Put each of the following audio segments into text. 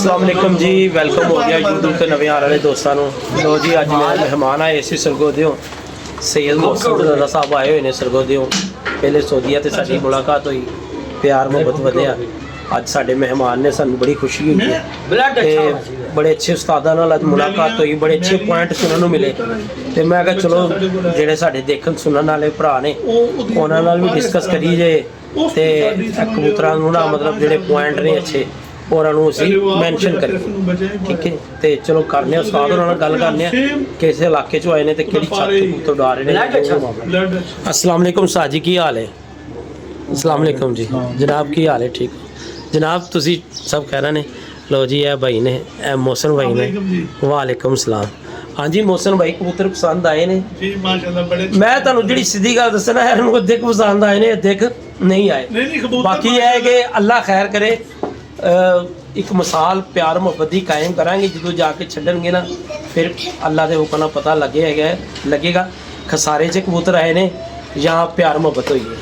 अस्सलाम वालेकुम जी, वेलकम हो गया यूट्यूब ਤੇ ਨਵੇਂ ਆਉਣ ਵਾਲੇ ਦੋਸਤਾਂ ਨੂੰ। ਲੋ ਜੀ, ਅੱਜ ਮੇਰੇ ਮਹਿਮਾਨ ਆਏ ਸੀ ਸਰਗੋਦਿਓਂ। ਸੈयद मोहसिन रज़ा साहब आए हुए ने सरगोदਿਓਂ। पहले सऊदीया ਤੇ ਸਾਡੀ ਮੁਲਾਕਾਤ ਹੋਈ, प्यार मुहब्बत ਵਧਿਆ। ਅੱਜ ਸਾਡੇ ਮਹਿਮਾਨ ਨੇ, ਸਾਨੂੰ ਬੜੀ ਖੁਸ਼ੀ ਹੋਈ ਹੈ ਤੇ ਬੜੇ ਅੱਛੇ ਉਸਤਾਦਾਂ ਨਾਲ ਅੱਜ ਮੁਲਾਕਾਤ ਹੋਈ, ਬੜੇ ਅੱਛੇ ਪੁਆਇੰਟ ਸੁਣਨ ਨੂੰ ਮਿਲੇ ਤੇ ਮੈਂ ਕਿਹਾ ਚਲੋ ਜਿਹੜੇ ਸਾਡੇ ਦੇਖਣ ਸੁਣਨ ਵਾਲੇ ਭਰਾ ਨੇ ਉਹਨਾਂ ਨਾਲ ਵੀ ਡਿਸਕਸ ਕਰੀ ਜੇ ਤੇ ਕਬੂਤਰਾਂ ਨੂੰ ਨਾ ਮਤਲਬ ਜਿਹੜੇ ਪੁਆਇੰਟ ਨੇ ਅੱਛੇ ਉਹਨਾਂ ਨੂੰ ਅਸੀਂ ਮੈਂਸ਼ਨ ਕਰੀਏ, ਠੀਕ ਹੈ। ਤੇ ਚਲੋ ਕਰਨੇ ਉਸਤਾਦ ਉਹਨਾਂ ਨਾਲ ਗੱਲ ਕਰਨੇ ਆ ਕਿਸ ਇਲਾਕੇ ਚੋਂ ਆਏ ਨੇ ਤੇ ਕਿਹੜੀ ਛੱਤ ਕਬੂਤਰ ਉਡਾ ਰਹੇ ਨੇ। अस्सलाम वालेकुम साहब जी, की हाल है? अस्सलाम वालेकुम जी जनाब, की हाल है? ठीक जनाब, तुसी सब कह रहे ने। लो जी, ये भाई ने, मोहसिन भाई ने। वालेकुम सलाम। हाँ जी मोहसिन भाई, कबूतर पसंद आए ने जी माशाल्लाह बड़े। मैं तुहानू जिहड़ी सीधी गल दसना है, इन्हां दिख पसंद आए ने, दिख नहीं आए। बाकी यह है कि अल्लाह खैर करे, एक मिसाल प्यार मुहब्बत की कायम करांगे। जो जाके छड्डणगे ना फिर अल्लाह के हुक्म नाल पता लगेगा खसारे च कबूतर आए ने या प्यार मुहब्बत हुई है।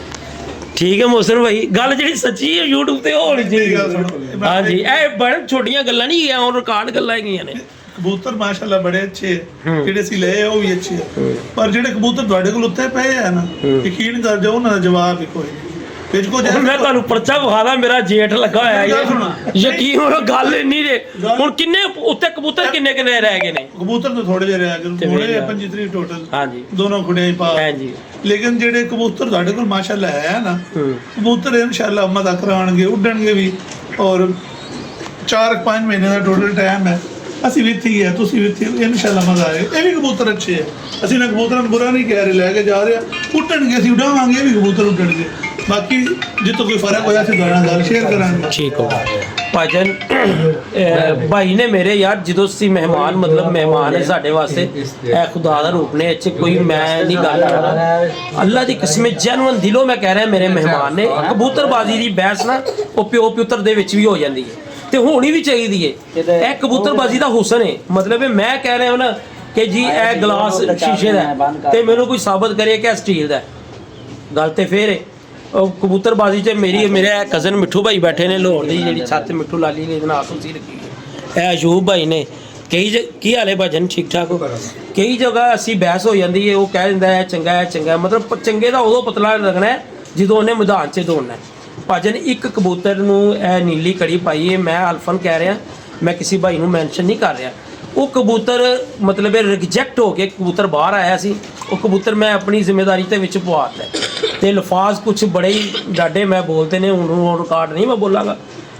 ठीक है मोहसिन भाई, गल जी सच्ची है यूट्यूब ते होनी चाहिए। हाँ जी, ये बड़ी छोटियां गल्लां नहीं है, और रिकॉर्ड गल्लां हैगियां ने। कबूतर माशाल्लाह बड़े अच्छे है, जेडे सी ले वो भी अच्छे है, पर जेडे कबूतर तुहाडे कोल उत्थे पए है ना, यकीन कर जाओ उन्हां दा जवाब ही कोई नहीं। मैं तुहानू पर्चा विखादा, मेरा जेठ लगा होया है, यकीन करो गल इन्नी जे हुण किन्ने उत्ते कबूतर किन्ने किन्ने रह गए ने? कबूतर तो थोड़े जे रह गए, हुणे 25 टोटल। हां जी, दोनों खुड़ियां ही पा। हां जी, लेकिन जेडे कबूतर तुहाडे कोल माशाल्लाह है ना, कबूतर इंशाल्लाह मदा कराणगे, उड्डणगे भी, और 4-5 महीने का टोटल टाइम है। ਅਸੀਂ ਵੀ ਇੱਥੇ ਹੀ ਹੈ, ਤੁਸੀਂ ਵੀ ਇੱਥੇ, ਇਨਸ਼ਾਅੱਲਾ ਮਜ਼ਾ ਆਏਗਾ। ਇਹ ਵੀ ਕਬੂਤਰ ਅੱਛੇ ਹੈ, ਅਸੀਂ ਨਾ ਕਬੂਤਰਾਂ ਨੂੰ ਬੁਰਾ ਨਹੀਂ ਕਹਿ ਰਹੇ, ਲੈ ਕੇ ਜਾ ਰਹੇ ਆ, ਉੱਡਣਗੇ, ਅਸੀਂ ਉਡਾਵਾਂਗੇ, ਇਹ ਵੀ ਕਬੂਤਰ ਉੱਡਣਗੇ। ਬਾਕੀ ਜਿੱਥੋਂ ਕੋਈ ਫਰਕ ਹੋਇਆ ਅਸੀਂ ਤੁਹਾਡੇ ਨਾਲ ਗੱਲ ਸ਼ੇਅਰ ਕਰਾਂਗੇ। ਠੀਕ ਹੋ ਭਾਜਨ ਭਾਈ ਨੇ ਮੇਰੇ ਯਾਰ, ਜਦੋਂ ਅਸੀਂ ਮਹਿਮਾਨ ਮਤਲਬ ਮਹਿਮਾਨ ਹੈ ਸਾਡੇ ਵਾਸਤੇ, ਇਹ ਖੁਦਾ ਦਾ ਰੂਪ ਨੇ, ਇੱਥੇ ਕੋਈ ਮੈਂ ਨਹੀਂ ਗੱਲ ਕਰਦਾ, ਅੱਲਾ ਦੀ ਕਸਮ ਜੈਨੂਨ ਦਿਲੋਂ ਮੈਂ ਕਹਿ ਰਿਹਾ, ਮੇਰੇ ਮਹਿਮਾਨ ਨੇ। ਕਬੂਤਰਬਾਜ਼ੀ ਦੀ ਬਹਿਸ ਨਾ ਉਹ ਪਿਓ ਪੁੱਤਰ ਦੇ ਵਿੱਚ ਵੀ ਹੋ ਜਾਂਦੀ ਹੈ ਤੇ ਹੋਣੀ ਵੀ ਚਾਹੀਦੀ ਹੈ। ਇਹ ਕਬੂਤਰਬਾਜ਼ੀ ਦਾ ਹੁਸਨ ਹੈ। ਮਤਲਬ ਮੈਂ ਕਹਿ ਰਿਹਾ ਹਾਂ ਨਾ ਕਿ ਜੀ ਇਹ ਗਲਾਸ ਸ਼ੀਸ਼ੇ ਦਾ ਤੇ ਮੈਨੂੰ ਕੋਈ ਸਾਬਤ ਕਰੇ ਕਿ ਸਟੀਲ ਦਾ, ਗੱਲ ਤੇ ਫੇਰ ਹੈ। ਉਹ ਕਬੂਤਰਬਾਜ਼ੀ 'ਚ ਮੇਰੇ ਕਜ਼ਨ ਮਿੱਠੂ ਭਾਈ ਬੈਠੇ ਨੇ ਲਾਹੌਰ ਦੀ ਜਿਹੜੀ ਛੱਤ ਮਿੱਠੂ ਲਾਲੀ ਨੇ ਨਾਲ ਤੁਸੀਂ ਰੱਖੀ ਹੈ, ਇਹ ਅਯੂਬ ਭਾਈ ਨੇ। ਕੀ ਹਾਲ ਹੈ ਭਾਜਨ? ਠੀਕ ਠਾਕ ਹੋ? ਕਈ ਜਗ੍ਹਾ ਅਸੀਂ ਬਹਿਸ ਹੋ ਜਾਂਦੀ ਹੈ, ਉਹ ਕਹਿ ਦਿੰਦਾ ਹੈ ਚੰਗਾ ਹੈ ਚੰਗਾ, ਮਤਲਬ ਚੰਗੇ ਦਾ ਉਦੋਂ ਪਤਲਾ ਲੱਗਣਾ ਹੈ ਜਦੋਂ ਉਹਨੇ ਮੈਦਾਨ 'ਚ ਦੌੜਨਾ ਹੈ। ਭਾਜਨ ਇੱਕ ਕਬੂਤਰ ਨੂੰ ਇਹ ਨੀਲੀ ਕੜੀ ਪਾਈ ਹੈ, ਮੈਂ ਅਲਫਨ ਕਹਿ ਰਿਹਾ, ਮੈਂ ਕਿਸੇ ਭਾਈ ਨੂੰ ਮੈਂਸ਼ਨ ਨਹੀਂ ਕਰ ਰਿਹਾ। ਉਹ ਕਬੂਤਰ ਮਤਲਬ ਰਿਜੈਕਟ ਹੋ ਕੇ ਕਬੂਤਰ ਬਾਹਰ ਆਇਆ ਸੀ, ਉਹ ਕਬੂਤਰ ਮੈਂ ਆਪਣੀ ਜ਼ਿੰਮੇਵਾਰੀ ਦੇ ਵਿੱਚ ਪਵਾਤਾ ਤੇ ਲਫ਼ਾਜ਼ ਕੁਝ ਬੜੇ ਹੀ ਡਾਡੇ ਮੈਂ ਬੋਲਦੇ ਨੇ, ਹੁਣ ਰਿਕਾਰਡ ਨਹੀਂ ਮੈਂ ਬੋਲਾਂਗਾ।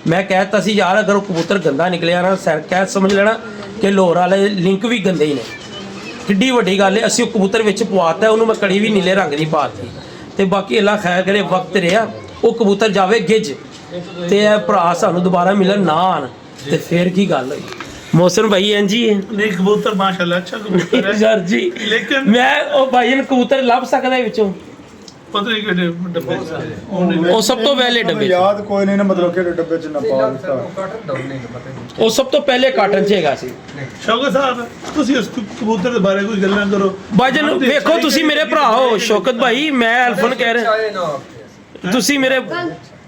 ਮੈਂ ਕਹਿਤਾ ਸੀ ਯਾਰ ਅਗਰ ਉਹ ਕਬੂਤਰ ਗੰਦਾ ਨਿਕਲਿਆ ਨਾ, ਕਹਿ ਸਮਝ ਲੈਣਾ ਕਿ ਲਾਹੌਰ ਵਾਲੇ ਲਿੰਕ ਵੀ ਗੰਦੇ ਹੀ ਨੇ। ਕਿੱਡੀ ਵੱਡੀ ਗੱਲ ਹੈ, ਅਸੀਂ ਉਹ ਕਬੂਤਰ ਵਿੱਚ ਪਵਾਤਾ, ਉਹਨੂੰ ਮੈਂ ਕੜੀ ਵੀ ਨੀਲੇ ਰੰਗ ਦੀ ਪਾਤੀ। ਤੇ ਬਾਕੀ ਅੱਲਾ ਖੈਰ ਕਰੇ, ਵਕਤ ਰਿਹਾ ਉਹ ਕਬੂਤਰ ਜਾਵੇ ਗਿੱਜ ਤੇ ਇਹ ਭਰਾ ਸਾਨੂੰ ਦੁਬਾਰਾ ਮਿਲਣ ਨਾ ਆਣ ਤੇ ਫਿਰ ਕੀ ਗੱਲ ਹੋਈ। मोहसिन भाई हैं जी, नहीं कबूतर माशाल्लाह अच्छा कबूतर है यार जी, लेकिन मैं ओ भाई ने कबूतर ਲੱਭ ਸਕਦਾ ਹੈ ਵਿੱਚੋਂ? ਪਤਾ ਨਹੀਂ ਕਿਹੜੇ ਡੱਬੇ ਉਹ ਸਭ ਤੋਂ ਪਹਿਲੇ ਡੱਬੇ ਯਾਦ ਕੋਈ ਨਹੀਂ ਨਾ, ਮਤਲਬ ਕਿਹੜੇ ਡੱਬੇ 'ਚ ਨਾ ਪਾ ਦਿੱਤਾ, ਉਹ ਸਭ ਤੋਂ ਪਹਿਲੇ ਕਾਟਨ 'ਚ ਹੈਗਾ ਸੀ। ਸ਼ੌਕਤ ਸਾਹਿਬ ਤੁਸੀਂ ਉਸ ਕਬੂਤਰ ਦੇ ਬਾਰੇ ਕੋਈ ਗੱਲਾਂ ਕਰੋ। ਭਾਜਨ ਵੇਖੋ, ਤੁਸੀਂ ਮੇਰੇ ਭਰਾ ਹੋ ਸ਼ੌਕਤ ਭਾਈ, ਮੈਂ ਅਲਫਨ ਕਹਿ ਰਿਹਾ, ਤੁਸੀਂ ਮੇਰੇ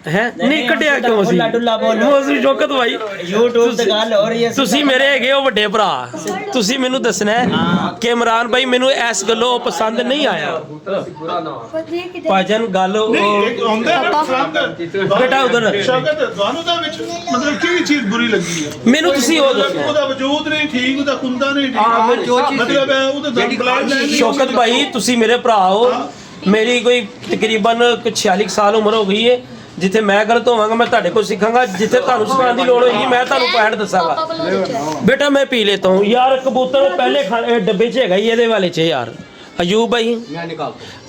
ਹੈ ਨਹੀਂ ਕੱਢਿਆ ਕਿਉਂ ਸੀ ਮੋਸੀ ਸ਼ੌਕਤ ਭਾਈ? YouTube ਤੇ ਗੱਲ ਹੋ ਰਹੀ ਹੈ, ਤੁਸੀਂ ਮੇਰੇ ਹੈਗੇ ਹੋ ਵੱਡੇ ਭਰਾ, ਤੁਸੀਂ ਮੈਨੂੰ ਦੱਸਣਾ ਕਿ ਇਮਰਾਨ ਭਾਈ ਮੈਨੂੰ ਇਸ ਗੱਲੋਂ ਪਸੰਦ ਨਹੀਂ ਆਇਆ। ਭਾਜਨ ਗੱਲ ਬੇਟਾ ਉਧਰ ਸ਼ੌਕਤ ਤੁਹਾਨੂੰ ਦਾ ਵਿੱਚ ਮਤਲਬ ਕਿਹੜੀ ਚੀਜ਼ ਬੁਰੀ ਲੱਗੀ ਹੈ? ਮੈਨੂੰ ਤੁਸੀਂ ਉਹ ਦੱਸੋ। ਉਹਦਾ ਵਜੂਦ ਨਹੀਂ ਠੀਕ, ਉਹਦਾ ਕੁੰਦਾ ਨਹੀਂ ਠੀਕ, ਮਤਲਬ ਹੈ ਉਹਦਾ ਦਮਬਲਾਜ ਨਹੀਂ। ਸ਼ੌਕਤ ਭਾਈ ਤੁਸੀਂ ਮੇਰੇ ਭਰਾ ਹੋ, ਮੇਰੀ ਕੋਈ ਤਕਰੀਬਨ 46 ਸਾਲ ਉਮਰ ਹੋ ਗਈ ਹੈ। ਜਿੱਥੇ ਮੈਂ ਗਲਤ ਹੋਵਾਂਗਾ ਮੈਂ ਤੁਹਾਡੇ ਕੋਲ ਸਿੱਖਾਂਗਾ, ਜਿੱਥੇ ਤੁਹਾਨੂੰ ਸਿਖਾਉਣ ਦੀ ਲੋੜ ਹੋਏਗੀ ਮੈਂ ਤੁਹਾਨੂੰ ਪੁਆਇੰਟ ਦੱਸਾਂਗਾ। बेटा मैं पी लेता हूँ यार, कबूतर पहले डब्बे च है ये वाले च यार। अयूब भाई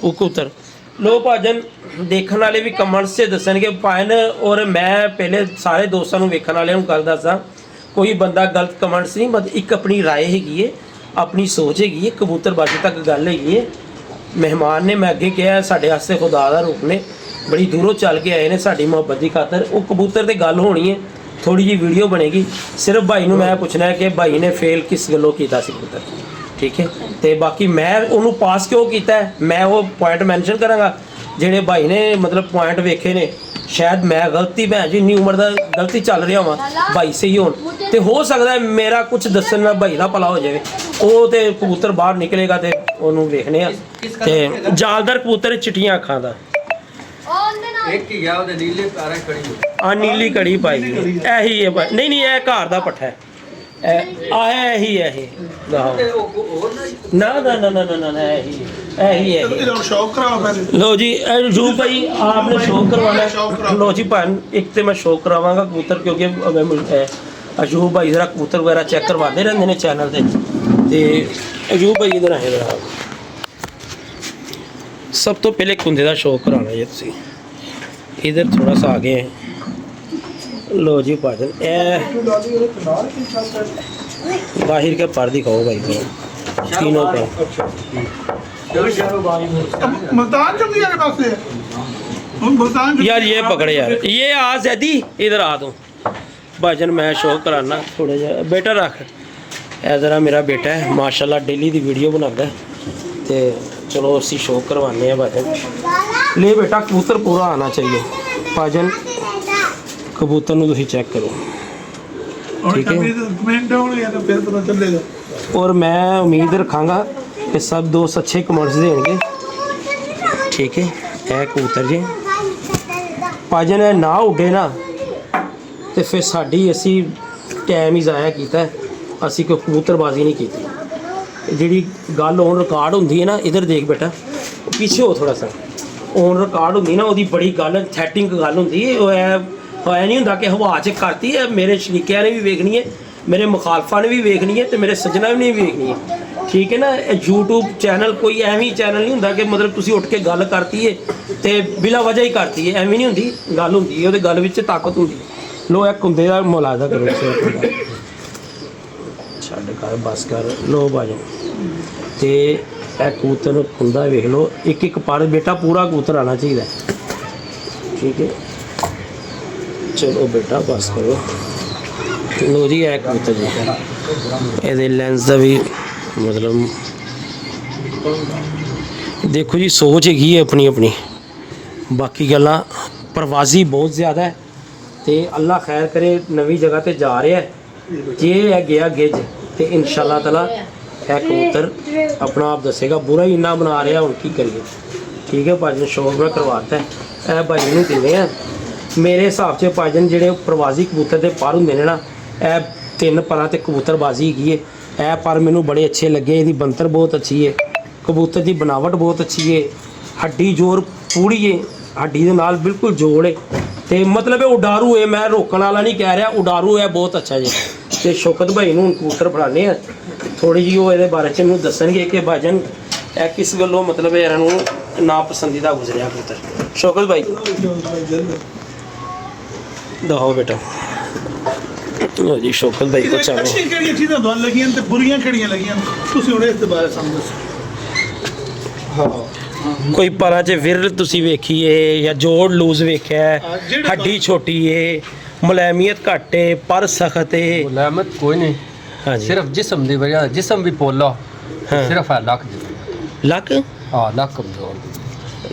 वो कबूतर लो भाजन देखने वाले भी कमेंट्स से दसणगे पाइन, और मैं पहले सारे दोस्तों को वेखण वाले गल दसां, कोई बंदा गलत कमेंट्स नहीं, मतलब एक अपनी राय हैगी है, अपनी सोच हैगी है, कबूतरबाजी तक गल हैगी है। मेहमान ने मैं अगे कहा साडे वास्ते खुदा दा रूप ने, बड़ी दूरों चल के आए ने साडी मुहब्बत की खातर। वो कबूतर ते गल होनी है, थोड़ी जी वीडियो बनेगी। सिर्फ भाई नूं मैं पुछना है कि भाई ने फेल किस गल्लों कीता सी कबूतर, ठीक है। तो बाकी मैं उन्होंने पास क्यों किया है, मैं वो पॉइंट मैंशन करांगा जिहड़े भाई ने मतलब पॉइंट वेखे ने। ਸ਼ਾਇਦ ਮੈਂ ਗਲਤੀ ਮੈਂ ਜਿੰਨੀ ਉਮਰ ਦਾ ਗਲਤੀ ਚੱਲ ਰਿਹਾ ਵਾਂ ਭਾਈ ਸਹੀ ਹੋਣ ਤੇ ਹੋ ਸਕਦਾ ਹੈ ਮੇਰਾ ਕੁਝ ਦੱਸਣ ਨਾਲ ਭਾਈ ਦਾ ਭਲਾ ਹੋ ਜਾਵੇ। ਉਹ ਤੇ ਕਬੂਤਰ ਬਾਹਰ ਨਿਕਲੇਗਾ ਤੇ ਉਹਨੂੰ ਵੇਖਣੇ ਆ। ਤੇ ਜਾਲਦਾਰ ਕਬੂਤਰ ਚਿੱਟੀਆਂ ਅੱਖਾਂ ਦਾ ਇੱਕ ਹੀ ਗਿਆ ਉਹਦੇ ਨੀਲੇ ਪੈਰਾਂ ਖੜੀ ਆ ਨੀਲੀ ਕੜੀ ਪਾਈ ਹੋਈ ਹੈ। ਇਹੀ ਹੈ ਨਹੀਂ ਨਹੀਂ ਇਹ ਘਰ ਦਾ ਪੱਠਾ ਹੈ। ਇਹੀ ਹੈ ਇਹ ਨਾ ਨਾ ਨਾ ਨਾ ਨਾ ਨਾ ਇਹੀ ਹੈ। शौक कराओ पहले। लो जी जू भाई आपने शौक करवाना है। लो जी भाई एक तो मैं शौक करावांगा कबूतर क्योंकि अजूब भाई जरा कबूतर वगैरह चेक करवाते रहते हैं चैनल से। अजूब भाई इधर आए जरा सब तो पहले कुंदे का शौक कराना है तुसी इधर थोड़ा सा आगे है। लो जी भाजन बाहर के पर दिखाओ भाई को तीनों का मुल्तान चौकी वाले पास से मुल्तान यार ये पकड़े यार ये आ जैदी इधर आ तू भाजन मैं शो कराना थोड़ा जा बेटा रख ए जरा मेरा बेटा है माशाल्लाह डेली दी वीडियो बनाता है ते चलो उसी शो करवाने हैं भाजन। ले बेटा कबूतर पूरा आना चाहिए भाजन कबूतर नूं तुसीं चेक करो और ठीक है। कमेंट होंगे तो फिर पता चलेगा। और मैं उम्मीद रखांगा कि सब दोस्त अच्छे कमेंट्स देंगे ठीक है। ए कबूतर जी भाजन ना उड्डे ना तो फिर साड़ी असी टाइम ही ज़ाया किया असी कोई कबूतरबाजी नहीं की। जी गल ऑन रिकॉर्ड होंगी है ना इधर देख बेटा पीछे हो थोड़ा सा ऑन रिकॉर्ड होंगी ना वो बड़ी गल थैटिंग गल होंगी होया नहीं होंदा कि हवा च करती है मेरे शरीकिया ने भी वेखनी है मेरे मुखालफा ने भी वेखनी है तो मेरे सज्जना ने भी वेखनी है ठीक है ना। यूट्यूब चैनल कोई एवं चैनल नहीं होंदा कि मतलब तुसी उठ के गल करती है तो बिला वजह ही करती है एवं नहीं होंदी गल होंदी है गल विच ताकत होंदी। लो एक कुंदे का मुलाजा करो छड्ड कर बस कर लो बाजो तो यह कबूतर कुंदा वेख लो एक एक पर बेटा पूरा कबूतर आना चाहिए ठीक है। चलो बेटा बस करो लो जी है कबूतर जी ये लेंस का भी मतलब देखो जी सोच हैगी है अपनी अपनी बाकी गल्लां प्रवासी बहुत ज़्यादा है तो अल्लाह खैर करे नवी जगह ते जा रहा है जे है गया गिज तो इंशाअल्लाह ताला है कबूतर अपना आप दसेगा बुरा ही इन्ना बना रहा हूँ की करिए ठीक है भाजी शौक में करवाता है ए भाई नूं दिंदे आ मेरे हिसाब से भाजन ਜਿਹੜੇ ਪ੍ਰਵਾਸੀ ਕਬੂਤਰ ਦੇ ਪਰ ਹੁੰਦੇ ਨੇ ਨਾ ਇਹ ਤਿੰਨ ਪਰਾਂ ਤੇ ਕਬੂਤਰਬਾਜ਼ੀ ਹੈਗੀ ਹੈ। ਇਹ ਪਰ ਮੈਨੂੰ ਬੜੇ ਅੱਛੇ ਲੱਗੇ ਇਹਦੀ ਬੰਤਰ ਬਹੁਤ ਅੱਛੀ ਹੈ ਕਬੂਤਰ ਦੀ ਬਣਾਵਟ ਬਹੁਤ ਅੱਛੀ ਹੈ ਹੱਡੀ ਜ਼ੋਰ ਪੂਰੀ ਹੈ ਹੱਡੀ ਦੇ ਨਾਲ ਬਿਲਕੁਲ ਜੋੜ ਹੈ ਤੇ ਮਤਲਬ ਇਹ ਉਡਾਰੂ ਹੈ ਮੈਂ ਰੋਕਣ ਵਾਲਾ ਨਹੀਂ ਕਹਿ ਰਿਹਾ ਉਡਾਰੂ ਹੈ ਬਹੁਤ ਅੱਛਾ ਜੀ। ਤੇ ਸ਼ੌਕਤ ਭਾਈ ਨੂੰ ਕਬੂਤਰ ਫੜਾਣੇ ਆ ਥੋੜੀ ਜਿਹੀ ਉਹ ਇਹਦੇ ਬਾਰੇ ਚ ਮੈਨੂੰ ਦੱਸਣਗੇ ਕਿ ਭਾਜਨ ਇਹ ਕਿਸ ਗੱਲੋਂ ਮਤਲਬ ਇਹਨਾਂ ਨੂੰ ਨਾ ਪਸੰਦੀਦਾ ਗੁਜ਼ਰਿਆ ਕਬੂਤਰ। ਸ਼ੌਕਤ ਭਾਈ दहो बेटा लो जी शौकत भाई को चाहो अच्छी केड़ी चीज़ां दवन लगियां ते बुरियां केड़ियां लगियां तुसी हुणे इस दे बारे सानू दसो। हाँ कोई परा च विरल तुसी वेखी है या जोड़ लूज वेख्या है हड्डी छोटी है मुलायमियत घट है पर सख्त है मुलायमत कोई नहीं हाँ जी सिर्फ जिस्म दी वजह जिस्म भी पोला हाँ। सिर्फ है लक लक हाँ लक कमजोर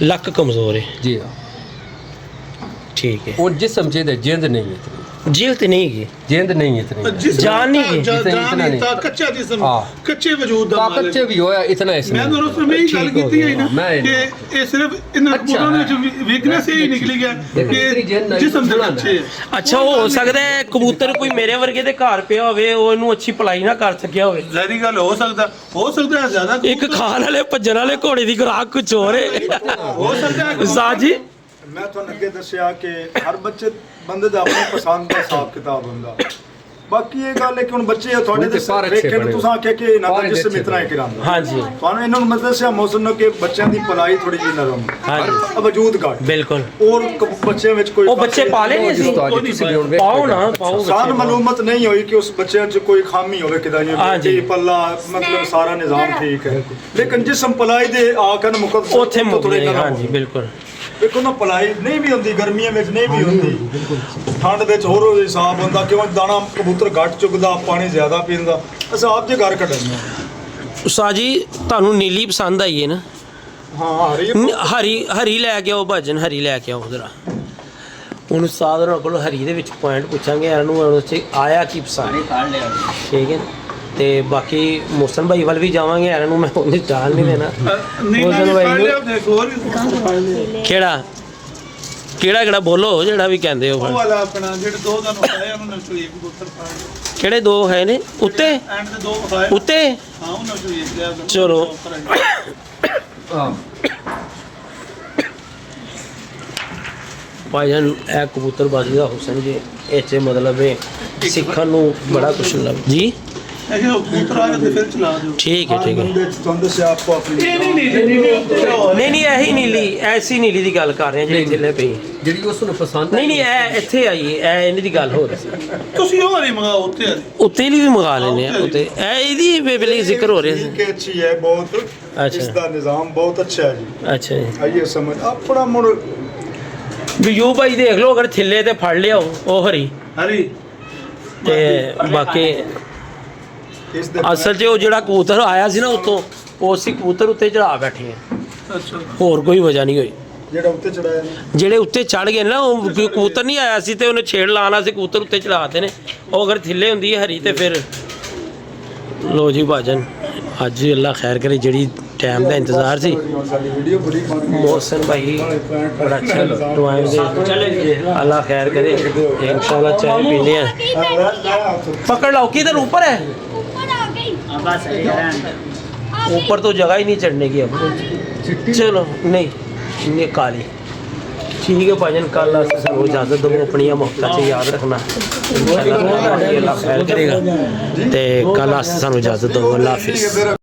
लक कमजोर है जी हाँ ठीक है और जिस्म चाहिए जिंद नहीं इतनी जिल्द नहीं है जिंद नहीं इतनी जान नहीं है जान नहीं था कच्चा जिस्म हाँ। कच्चे वजूद दा मालिक। कच्चे भी होया इतना मैं इसमें दोनों से यही गल ठीक हो कीती है ना मैं कि ये सिर्फ इन अच्छा कबूतरों में वीकनेस ही निकली गया कि जिस्म दे कच्चे अच्छा हो सकता है कबूतर कोई मेरे वर्गे ਦੇ ਘਰ ਪਿਆ ਹੋਵੇ ਉਹ ਇਹਨੂੰ ਅੱਛੀ ਪਲਾਈ ਨਾ ਕਰ ਸਕਿਆ ਹੋਵੇ ज़ाहिरी गल हो सकता है ज्यादा ਇੱਕ ਖਾਣ ਵਾਲੇ ਭੱਜਣ ਵਾਲੇ ਘੋੜੇ ਦੀ ਖੁਰਾਕ ਕੁਝ ਹੋਰ ਹੈ हो सकता है ਉਸਤਾਦ ਜੀ ਮੈਂ ਤੁਹਾਨੂੰ ਅੱਗੇ ਦੱਸਿਆ ਕਿ ਹਰ ਬੱਚੇ ਬੰਦੇ ਦਾ ਆਪਣੀ ਪਸੰਦ ਦਾ ਹਿਸਾਬ ਕਿਤਾਬ ਹੁੰਦਾ। ਬਾਕੀ ਇਹ ਗੱਲ ਹੈ ਕਿ ਹੁਣ ਬੱਚੇ ਆ ਤੁਹਾਡੇ ਹੁਣ ਤੇ ਦੇ ਸਾਰੇ ਵੇਖ ਕੇ ਅੱਛੇ ਤੁਸੀਂ ਆਖਿਆ ਕਿ ਨਾ ਸਾਰੇ ਜਿਸਮ ਅੱਛੇ ਇਤਨਾ ਹੀ ਕਰਾਂਦਾ ਹਾਂਜੀ ਤੁਹਾਨੂੰ ਇਹਨਾਂ ਨੂੰ ਮਤਲਬ ਦੱਸਿਆ ਮੌਸਮ ਨੂੰ ਕਿ ਬੱਚਿਆਂ ਦੀ ਪਲਾਈ ਥੋੜੀ ਜਿਹੀ ਨਰਮ ਹਾਂਜੀ ਵਜੂਦ ਘੱਟ ਬਿਲਕੁਲ ਔਰ ਬੱਚਿਆਂ ਵਿੱਚ ਕੋਈ ਉਹ ਬੱਚੇ ਪਾਲੇ ਨਹੀਂ ਸੀ ਤੁਸੀਂ ਵੀ ਹੁਣ ਵੇਖੋ ਪਾਓ ਨਾ ਪਾਓ ਸਾਨੂੰ ਮਾਲੂਮਤ ਨਹੀਂ ਹੋਈ ਕਿ ਉਸ ਬੱਚਿਆਂ 'ਚ ਕੋਈ ਖਾਮੀ ਹੋਵੇ ਕਿਦਾਂ ਹਾਂਜੀ। ਜਿਵੇਂ ਪੱਲਾ ਮਤਲਬ ਸਾਰਾ ਨਿਜ਼ਾਮ ਠੀਕ ਹੈ ਲੇਕਿਨ ਜਿਸਮ ਪਲਾਈ ਦੇ ਆਕਨ ਮੁਕੱਦਸ ਉੱਥੇ ਮੁੱਕ ਗਏ ਹਾਂਜੀ ਬਿਲਕੁਲ ਦੇਖੋ ਨਾ ਪਲਾਈ ਨਹੀਂ ਵੀ ਹੁੰਦੀ ਗਰਮੀਆਂ ਵਿੱਚ ਨਹੀਂ ਵੀ ਹੁੰਦੀ ਠੰਡ ਵਿੱਚ ਹੋਰ ਹਿਸਾਬ ਹੁੰਦਾ ਕਿਉਂ ਦਾਣਾ ਕਬੂਤਰ ਘੱਟ ਚੁਗਦਾ ਪਾਣੀ ਜ਼ਿਆਦਾ ਪੀਂਦਾ ਅਸੀਂ ਆਪ ਜੇ ਘਰ ਕੱਢਦੇ ਉਸਤਾਦ ਜੀ ਤੁਹਾਨੂੰ ਨੀਲੀ ਪਸੰਦ ਆਈ ਹੈ ਨਾ ਹਾਂ ਹਰੀ ਹਰੀ ਹਰੀ ਲੈ ਕੇ ਆਓ ਭਾਜਨ ਹਰੀ ਲੈ ਕੇ ਆਓ ਜਰਾ ਹੁਣ ਉਸਤਾਦ ਹੋਰਾਂ ਕੋਲ ਹਰੀ ਦੇ ਵਿੱਚ ਪੁਆਇੰਟ ਪੁੱਛਾਂਗੇ ਇਹਨੂੰ ਉਹਦੇ 'ਚ ਆਇਆ ਕੀ ਪਸੰਦ ਠੀਕ ਹੈ ਤੇ ਬਾਕੀ ਮੋਹਸਨ ਭਾਈ ਵੱਲ ਵੀ ਜਾਵਾਂਗੇ ਇਹਨਾਂ ਨੂੰ ਮੈਂ ਉਹਨੇ ਜਾਣ ਨਹੀਂ ਦੇਣਾ ਨਹੀਂ ਮੋਹਸਨ ਨਹੀਂ ਭਾਈ ਫੜ ਨੂੰ ਲਿਆ ਦੇਖੋ ਹੋਰ ਵੀ ਫੜ ਲਿਆ ਕਿਹੜਾ ਕਿਹੜਾ ਬੋਲੋ ਜਿਹੜਾ ਵੀ ਕਹਿੰਦੇ ਹੋ ਉਹ ਵਾਲਾ ਆਪਣਾ ਜਿਹੜੇ ਦੋ ਤੁਹਾਨੂੰ ਆਇਆ ਉਹਨਾਂ ਨੂੰ ਚੋਈ ਕਬੂਤਰ ਫੜ ਲਿਆ ਕਿਹੜੇ ਦੋ ਹੈ ਨੇ ਉੱਤੇ ਐਂਡ ਦੇ ਦੋ ਆਏ ਉੱਤੇ ਹਾਂ ਉਹਨਾਂ ਨੂੰ ਚੋਈ ਲਿਆ ਚਲੋ। ਭਾਈਜਾਨ ਇਹ ਕਬੂਤਰਬਾਜ਼ੀ ਦਾ ਹੁਸਨ ਜੀ ਇਹ 'ਚ ਮਤਲਬ ਹੈ ਸਿੱਖਣ ਨੂੰ ਬੜਾ ਕੁਛ ਲੱਭ ਜੀ ਇਹ ਜੋ ਕਬੂਤਰ ਆ ਗਏ ਤੇ ਫਿਰ ਚਲਾ ਦਿਓ ਠੀਕ ਹੈ ਠੀਕ ਹੈ ਬੰਦੇ ਚੰਦ ਸੇ ਆਪਕੋ ਆਪਣੀ ਨਹੀਂ ਨਹੀਂ ਇਹੀ ਨੀਲੀ ਐਸੀ ਨੀਲੀ ਦੀ ਗੱਲ ਕਰ ਰਹੇ ਹਾਂ ਜਿਹੜੀ ਥੱਲੇ ਪਈ ਜਿਹੜੀ ਉਸ ਨੂੰ ਪਸੰਦ ਨਹੀਂ ਨਹੀਂ ਇਹ ਇੱਥੇ ਆਈ ਇਹ ਇਹਨਾਂ ਦੀ ਗੱਲ ਹੋ ਰਹੀ ਸੀ ਤੁਸੀਂ ਉਹ ਨਹੀਂ ਮੰਗਾਓ ਉੱਤੇ ਵਾਲੀ ਉੱਤੇ ਲਈ ਵੀ ਮੰਗਾ ਲੈਨੇ ਆ ਉੱਤੇ ਇਹ ਇਹਦੀ ਬੇਬਲੀ ਜ਼ਿਕਰ ਹੋ ਰਿਹਾ ਸੀ ठीक है अच्छी है बहुत अच्छा। इसका निजाम बहुत अच्छा है जी ਅੱਛਾ ਜੀ आइए समझ अपना मुड़ ਵੀ ਯੂ ਭਾਈ ਦੇਖ ਲਓ ਅਗਰ ਥੱਲੇ ਤੇ ਫੜ ਲਿਆਓ ਉਹ ਹਰੀ ਹਰੀ ਤੇ ਬਾਕੀ इस दे ਅਸਲ 'ਚ ਉਹ ਜਿਹੜਾ ਕਬੂਤਰ ਆਇਆ ਸੀ ਨਾ ਉੱਤੋਂ ਉਹ ਅਸੀਂ ਕਬੂਤਰ ਉੱਤੇ ਚੜਾ ਬੈਠੇ ਆ ਅੱਛਾ ਹੋਰ ਕੋਈ ਵਜ੍ਹਾ ਨਹੀਂ ਹੋਈ जेड़ा उत्ते चढ़ाया ने ਜਿਹੜੇ ਉੱਤੇ ਚੜ ਗਏ ਨਾ ਉਹ ਕਬੂਤਰ ਨਹੀਂ ਆਇਆ ਸੀ ਤੇ ਉਹਨੇ ਛੇੜ ਲਾਣਾ ਸੀ ਕਬੂਤਰ ਉੱਤੇ ਚੜਾਤੇ ਨੇ ਉਹ ਅਗਰ ਥੱਲੇ ਹੁੰਦੀ ਹੈ ਹਰੀ ਤੇ ਫਿਰ ਲੋ ਜੀ ਭਾਜਨ ਅੱਜ ਅੱਲਾ ਖੈਰ ਕਰੇ ਜਿਹੜੀ ਟਾਈਮ ਦਾ ਇੰਤਜ਼ਾਰ ਸੀ साडी वीडियो बड़ी बन गई ਮੋਹਸਨ ਭਾਈ ਬੜਾ ਅੱਛਾ ਟਾਈਮ ਦੇ ਅੱਲਾ ਖੈਰ करे इंशाल्लाह चाय पीने हैं पकड़ लो किधर ऊपर है ऊपर आ गई ऊपर तो जगह ही नहीं चढ़ने की अब चलो नहीं ये काली ठीक है भाजन कल ਸਾਨੂੰ इजाजत दो अपनी मोहब्बत से याद रखना इंशाल्लाह अल्लाह खैर करेगा ते कल ਸਾਨੂੰ इजाजत दो अल्लाह हाफिज